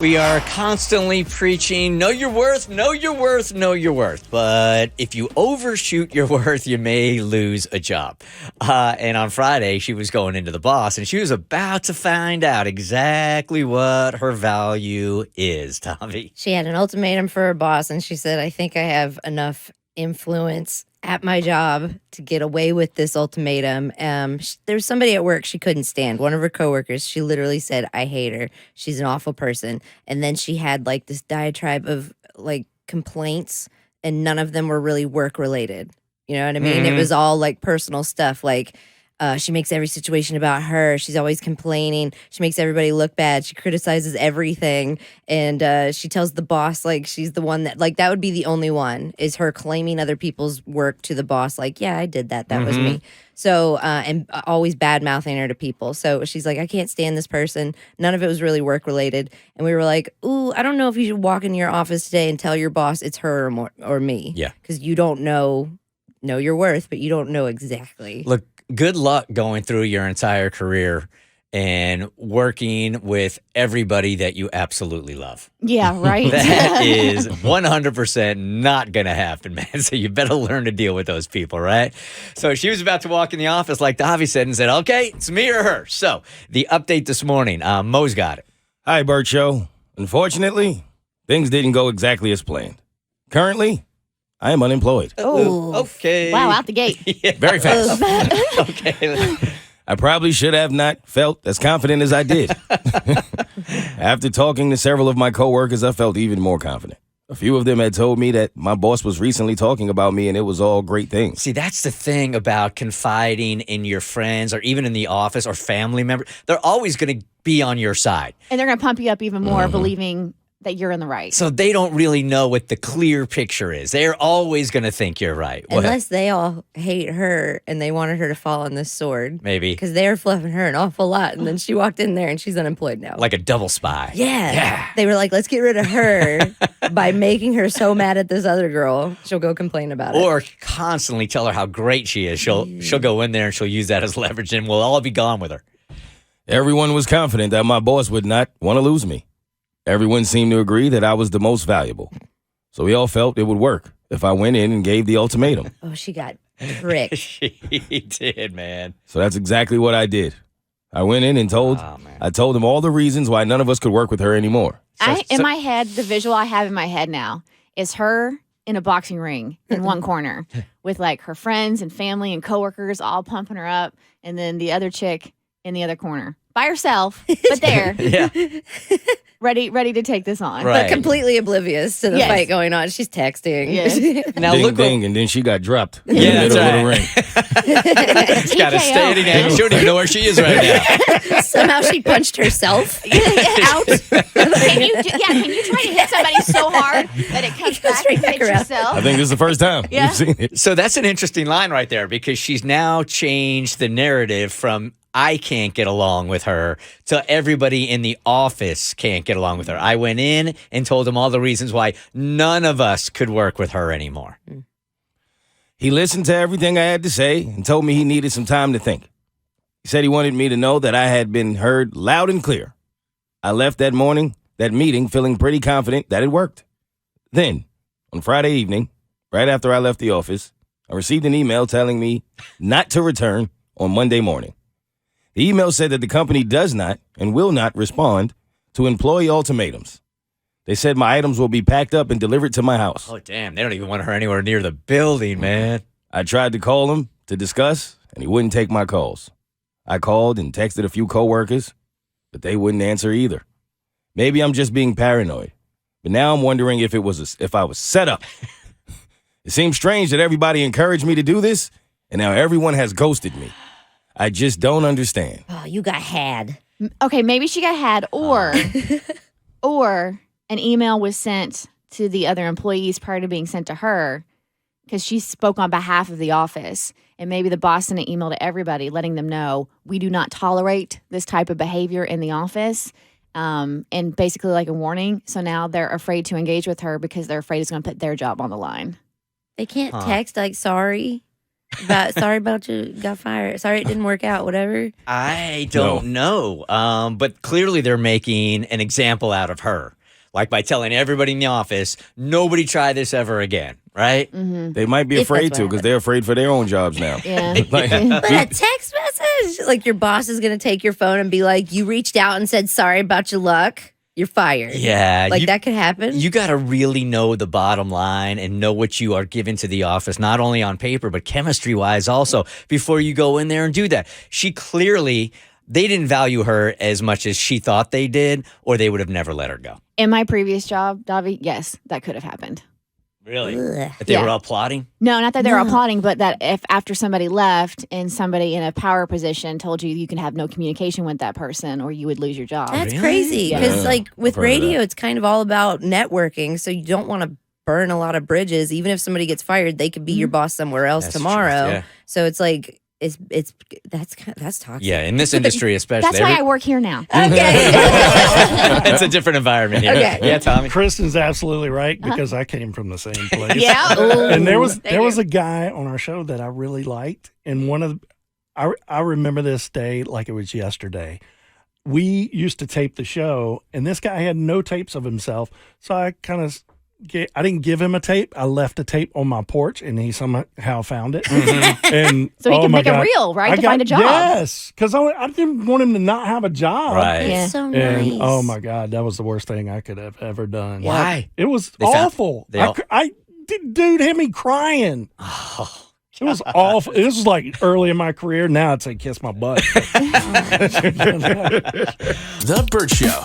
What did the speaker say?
We are constantly preaching, know your worth, know your worth, know your worth. But if you overshoot your worth, you may lose a job. And on Friday, she was going into the boss, and she was about to find out exactly what her value is, Tommy. She had an ultimatum for her boss, and she said, I think I have enough influence at my job to get away with this ultimatum. There's somebody at work she couldn't stand. One of her coworkers, she literally said, I hate her. She's an awful person. And then she had like this diatribe of like complaints, and none of them were really work related. You know what I mean? It was all like personal stuff. Like, she makes every situation about her. She's always complaining. She makes everybody look bad. She criticizes everything. And she tells the boss, like, she's the one that, like, that would be the only one, is her claiming other people's work to the boss. Like, yeah, I did that. That was me. So, and always bad mouthing her to people. So she's like, I can't stand this person. None of it was really work related. And we were like, ooh, I don't know if you should walk into your office today and tell your boss it's her or me. Yeah. Because you don't know your worth, but you don't know exactly. Look, good luck going through your entire career and working with everybody that you absolutely love. Yeah, right. That is 100% not going to happen, man. So you better learn to deal with those people, right? So she was about to walk in the office, like Davi said, and said, okay, it's me or her. So the update this morning, Mo's got it. Hi, Bert Show. Unfortunately, things didn't go exactly as planned. Currently, I am unemployed. Oh, okay. Wow, out the gate. Yeah. Very fast. Okay. I probably should have not felt as confident as I did. After talking to several of my coworkers, I felt even more confident. A few of them had told me that my boss was recently talking about me and it was all great things. See, that's the thing about confiding in your friends or even in the office or family members. They're always going to be on your side. And they're going to pump you up even more, believing that you're in the right. So they don't really know what the clear picture is. They're always going to think you're right. What? unless they all hate her and they wanted her to fall on this sword. Maybe. Because they were fluffing her an awful lot. And then she walked in there and she's unemployed now. Like a double spy. Yeah. They were like, let's get rid of her by making her so mad at this other girl. She'll go complain about it. Or constantly tell her how great she is. She'll go in there and she'll use that as leverage and we'll all be gone with her. Everyone was confident that my boss would not want to lose me. Everyone seemed to agree that I was the most valuable. So we all felt it would work if I went in and gave the ultimatum. Oh, she got tricked. She did, man. So that's exactly what I did. I went in and told them all the reasons why none of us could work with her anymore. In my head, the visual I have in my head now is her in a boxing ring in one corner with like her friends and family and coworkers all pumping her up, and then the other chick in the other corner by herself, but there. Yeah. Ready to take this on. Right. But completely oblivious to the Yes. fight going on. She's texting. Yes. Now Ding, look ding, and then she got dropped in Yeah, the middle that's of the ring. She's got to stay at a game. She don't even know where she is right now. Somehow she punched herself out. Can you try to hit somebody so hard that it comes back right and back hits around. yourself? I think this is the first time Yeah. we've seen it. So that's an interesting line right there because she's now changed the narrative from I can't get along with her to everybody in the office can't get along with her. I went in and told him all the reasons why none of us could work with her anymore. He listened to everything I had to say and told me he needed some time to think. He said he wanted me to know that I had been heard loud and clear. I left that meeting, feeling pretty confident that it worked. Then, on Friday evening, right after I left the office, I received an email telling me not to return on Monday morning. The email said that the company does not and will not respond to employee ultimatums. They said my items will be packed up and delivered to my house. Oh, damn. They don't even want her anywhere near the building, man. I tried to call him to discuss, and he wouldn't take my calls. I called and texted a few coworkers, but they wouldn't answer either. Maybe I'm just being paranoid, but now I'm wondering if I was set up. It seems strange that everybody encouraged me to do this, and now everyone has ghosted me. I just don't understand. Oh, you got had. Okay, maybe she got had, or an email was sent to the other employees prior to being sent to her because she spoke on behalf of the office. And maybe the boss sent an email to everybody letting them know we do not tolerate this type of behavior in the office. And basically like a warning. So now they're afraid to engage with her because they're afraid it's going to put their job on the line. They can't text like sorry. Sorry about you got fired. Sorry it didn't work out. Whatever. I don't know. But clearly they're making an example out of her. Like by telling everybody in the office, nobody try this ever again, right? Mm-hmm. They might be If afraid that's to what because they're afraid for their own jobs now. Yeah. Like, But a text message, like your boss is gonna take your phone and be like, "You reached out and said sorry about your luck. You're fired." Yeah. Like that could happen. You got to really know the bottom line and know what you are giving to the office, not only on paper, but chemistry wise also, before you go in there and do that. She clearly, they didn't value her as much as she thought they did, or they would have never let her go. In my previous job, Davi, yes, that could have happened. Really? Ugh. That they Yeah. were all plotting? No, not that they were No. applauding, but that if after somebody left and somebody in a power position told you can have no communication with that person or you would lose your job. That's Really? crazy because, Yeah. like, with I've heard of radio, that. it's kind of all about networking. So you don't want to burn a lot of bridges. Even if somebody gets fired, they could be your boss somewhere else That's true, tomorrow. yeah. So it's like that's toxic. Yeah, in this industry especially. That's why I work here now. Okay. It's a different environment here. Okay. Yeah, Tommy. Kristen's absolutely right because I came from the same place. Yeah. And there was Thank you. a guy on our show that I really liked, and I remember this day like it was yesterday. We used to tape the show, and this guy had no tapes of himself, so I didn't give him a tape. I left a tape on my porch, and he somehow found it. And So he oh can my make a God, reel, right, I to find a job. Yes, because I didn't want him to not have a job. Right. Yeah. So And nice. oh my God, that was the worst thing I could have ever done. Why? It was They found- awful. they all- Dude had me crying. Oh, It was awful. This was like early in my career. Now I'd say kiss my butt. The Bert Show.